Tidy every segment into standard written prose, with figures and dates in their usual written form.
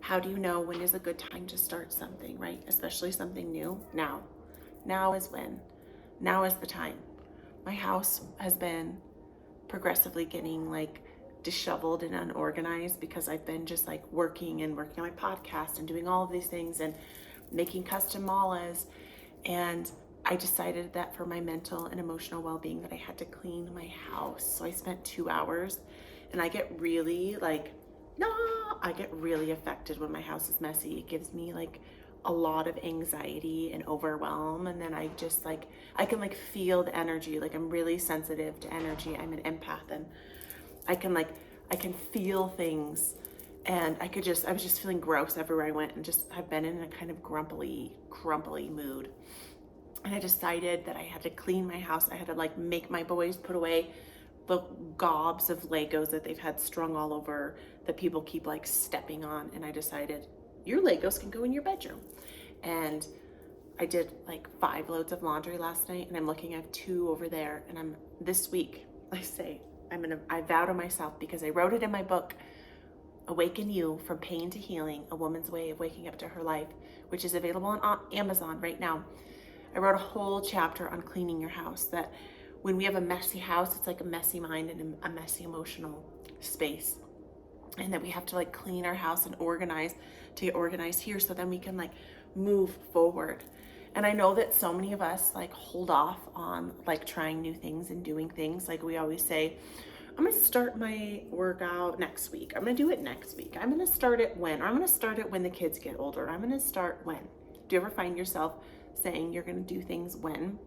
How do you know when is a good time to start something, right? Especially something new? Now. Now is when. Now is the time. My house has been progressively getting like disheveled and unorganized because I've been just like working on my podcast and doing all of these things and making custom malas. And I decided that for my mental and emotional well-being that I had to clean my house. So I spent 2 hours, and I get really like, no, I get really affected when my house is messy. It gives me like a lot of anxiety and overwhelm. And then I just like, I can like feel the energy. Like I'm really sensitive to energy. I'm an empath, and I can feel things. And I was just feeling gross everywhere I went, and just have been in a kind of grumpy mood. And I decided that I had to clean my house. I had to like make my boys put away the gobs of Legos that they've had strung all over that people keep like stepping on. And I decided your Legos can go in your bedroom. And I did like 5 loads of laundry last night, and I'm looking at 2 over there. And this week, I vow to myself, because I wrote it in my book, Awaken You from Pain to Healing, A Woman's Way of Waking Up to Her Life, which is available on Amazon right now. I wrote a whole chapter on cleaning your house, that when we have a messy house, it's like a messy mind and a messy emotional space. And that we have to like clean our house and organize to get organized here, so then we can like move forward. And I know that so many of us like hold off on like trying new things and doing things. Like we always say, I'm gonna start my workout next week. I'm gonna do it next week. I'm gonna start it when? Or I'm gonna start it when the kids get older. I'm gonna start when? Do you ever find yourself saying you're gonna do things when?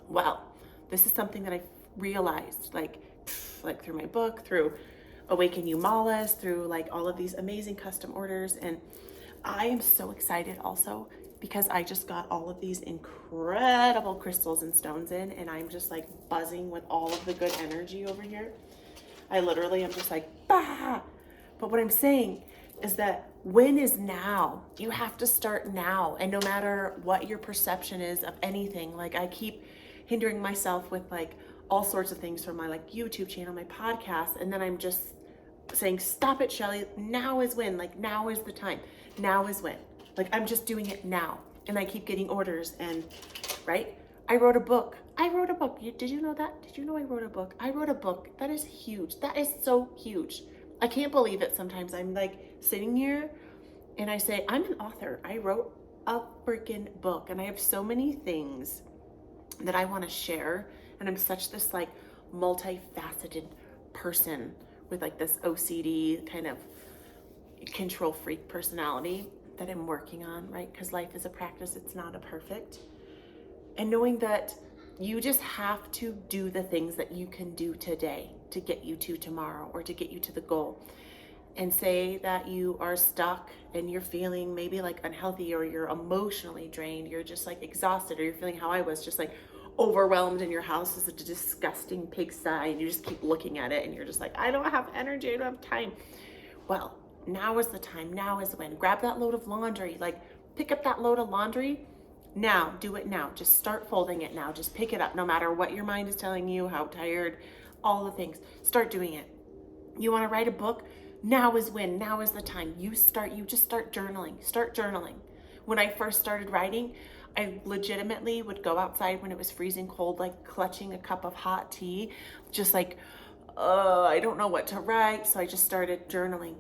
Well, this is something that I realized like through my book, through Awaken You Malas, through like all of these amazing custom orders. And I am so excited also because I just got all of these incredible crystals and stones in, and I'm just like buzzing with all of the good energy over here. I literally am just like, bah! But what I'm saying is that when is now? You have to start now. And no matter what your perception is of anything, like I keep hindering myself with like all sorts of things from my like YouTube channel, my podcast, and then I'm just saying, stop it, Shelly. Now is when. Like now is the time. Now is when. Like I'm just doing it now. And I keep getting orders, and right? I wrote a book. Did you know that? Did you know I wrote a book? I wrote a book. That is huge. That is so huge. I can't believe it sometimes. I'm like sitting here and I say, I'm an author. I wrote a freaking book, and I have so many things that I want to share. And I'm such this like multifaceted person with like this OCD kind of control freak personality that I'm working on, right? Because life is a practice. It's not a perfect. And knowing that you just have to do the things that you can do today to get you to tomorrow, or to get you to the goal. And say that you are stuck and you're feeling maybe like unhealthy, or you're emotionally drained, you're just like exhausted, or you're feeling how I was, just like overwhelmed, and your house is a disgusting pigsty, and you just keep looking at it and you're just like, I don't have energy, I don't have time. Well, now is the time. Now is when. Grab that load of laundry, like pick up that load of laundry now. Do it now. Just start folding it now. Just pick it up, no matter what your mind is telling you, how tired, all the things. Start doing it. You want to write a book? Now is when. Now is the time. You just start journaling. Start journaling. When I first started writing, I legitimately would go outside when it was freezing cold, like clutching a cup of hot tea, just like, I don't know what to write. So I just started journaling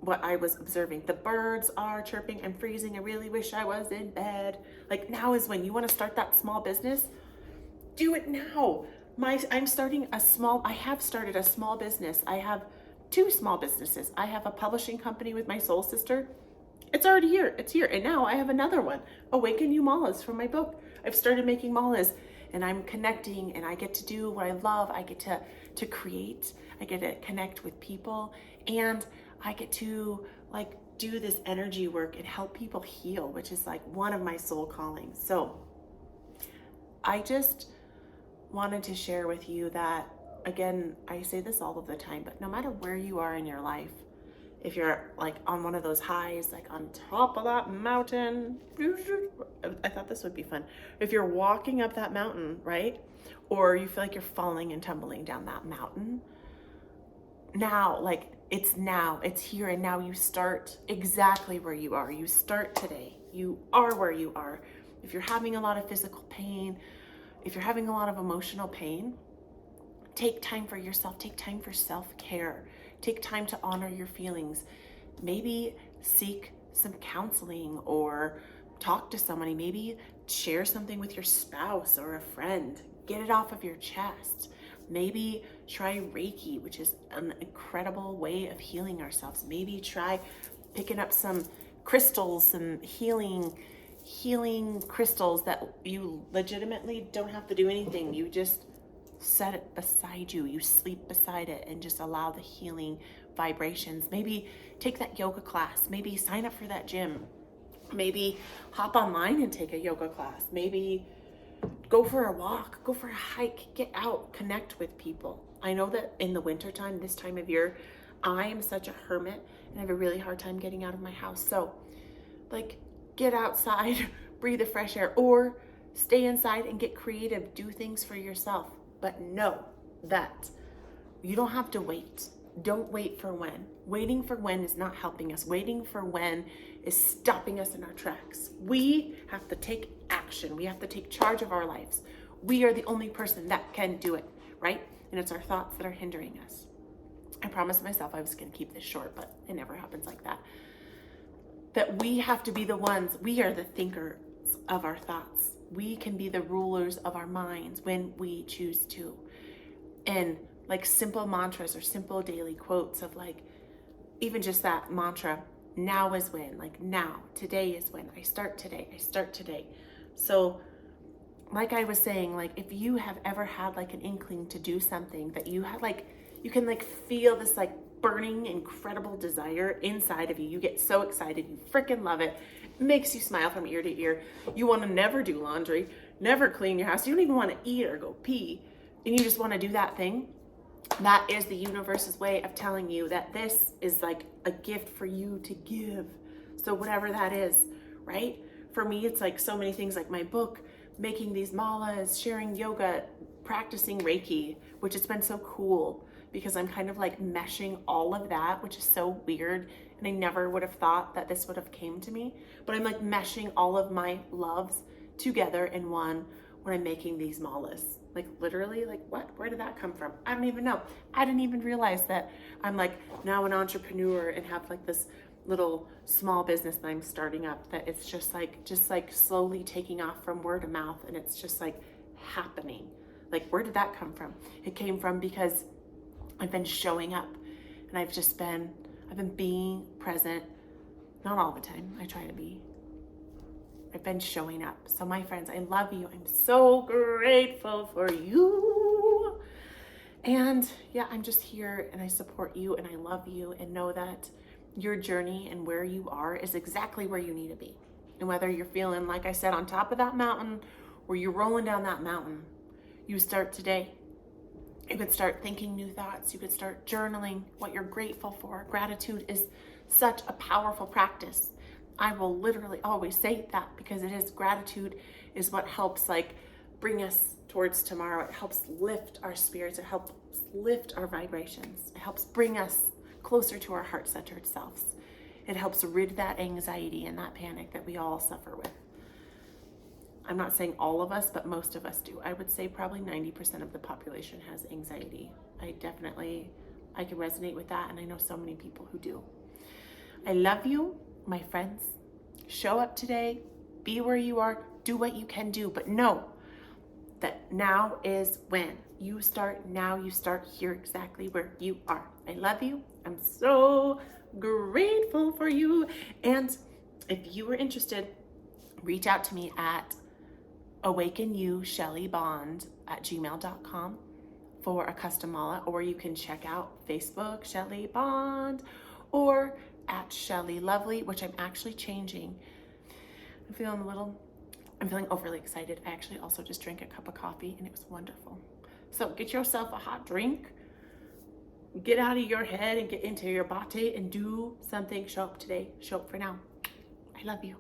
what I was observing. The birds are chirping. I'm freezing. I really wish I was in bed. Like now is when. You want to start that small business? Do it now. I have started a small business. I have 2 small businesses. I have a publishing company with my soul sister. It's already here. It's here. And now I have another one, Awaken You Malas, from my book. I've started making malas, and I'm connecting, and I get to do what I love. I get to create. I get to connect with people, and I get to like do this energy work and help people heal, which is like one of my soul callings. So I just wanted to share with you that, again, I say this all of the time, but no matter where you are in your life, if you're like on one of those highs, like on top of that mountain, I thought this would be fun. If you're walking up that mountain, right? Or you feel like you're falling and tumbling down that mountain, now, like It's now, it's here and now. You start exactly where you are. You start today. You are where you are. If you're having a lot of physical pain, if you're having a lot of emotional pain, take time for yourself. Take time for self-care. Take time to honor your feelings. Maybe seek some counseling or talk to somebody. Maybe share something with your spouse or a friend. Get it off of your chest. Maybe try Reiki, which is an incredible way of healing ourselves. Maybe try picking up some crystals, some healing crystals that you legitimately don't have to do anything. You just set it beside you. You sleep beside it and just allow the healing vibrations. Maybe take that yoga class. Maybe sign up for that gym. Maybe hop online and take a yoga class. Maybe go for a walk, go for a hike, get out, connect with people. I know that in the wintertime, this time of year, I am such a hermit and I have a really hard time getting out of my house. So like, get outside, breathe the fresh air, or stay inside and get creative, do things for yourself. But know that you don't have to wait. Don't wait for when. Waiting for when is not helping us. Waiting for when is stopping us in our tracks. We have to take action. We have to take charge of our lives. We are the only person that can do it, right? And it's our thoughts that are hindering us. I promised myself I was going to keep this short, but it never happens like that. That we have to be the ones, we are the thinkers of our thoughts. We can be the rulers of our minds when we choose to. And like simple mantras or simple daily quotes of like, even just that mantra, now is when, like now, today is when, I start today, I start today. So like I was saying, like if you have ever had like an inkling to do something that you had like, you can like feel this like burning, incredible desire inside of you. You get so excited, you freaking love it. It makes you smile from ear to ear. You want to never do laundry, never clean your house. You don't even want to eat or go pee. And you just want to do that thing. That is the universe's way of telling you that this is like a gift for you to give. So whatever that is, right? For me, it's like so many things, like my book, making these malas, sharing yoga, practicing Reiki, which has been so cool because I'm kind of like meshing all of that, which is so weird. And I never would have thought that this would have came to me, but I'm like meshing all of my loves together in one when I'm making these malas. Like literally, like what? Where did that come from? I don't even know. I didn't even realize that I'm like now an entrepreneur and have like this little small business that I'm starting up, that it's just like slowly taking off from word of mouth, and it's just like happening. Like where did that come from? It came from because I've been showing up and I've been being present. Not all the time. I try to be. I've been showing up. So my friends, I love you. I'm so grateful for you. And yeah, I'm just here and I support you and I love you, and know that your journey and where you are is exactly where you need to be. And whether you're feeling, like I said, on top of that mountain or you're rolling down that mountain, you start today. You could start thinking new thoughts. You could start journaling what you're grateful for. Gratitude is such a powerful practice. I will literally always say that because it is, gratitude is what helps like bring us towards tomorrow. It helps lift our spirits. It helps lift our vibrations. It helps bring us closer to our heart-centered selves. It helps rid that anxiety and that panic that we all suffer with. I'm not saying all of us, but most of us do. I would say probably 90% of the population has anxiety. I can resonate with that, and I know so many people who do. I love you, my friends. Show up today, be where you are, do what you can do, but know that now is when. You start now, you start here exactly where you are. I love you. I'm so grateful for you. And if you are interested, reach out to me at awakenyoushelleybond@gmail.com for a custom mala, or you can check out Facebook, Shelly Bond, or at Shelly Lovely, which I'm actually changing. I'm feeling overly excited. I actually also just drank a cup of coffee and it was wonderful. So get yourself a hot drink, get out of your head and get into your body and do something. Show up today. Show up for now. I love you.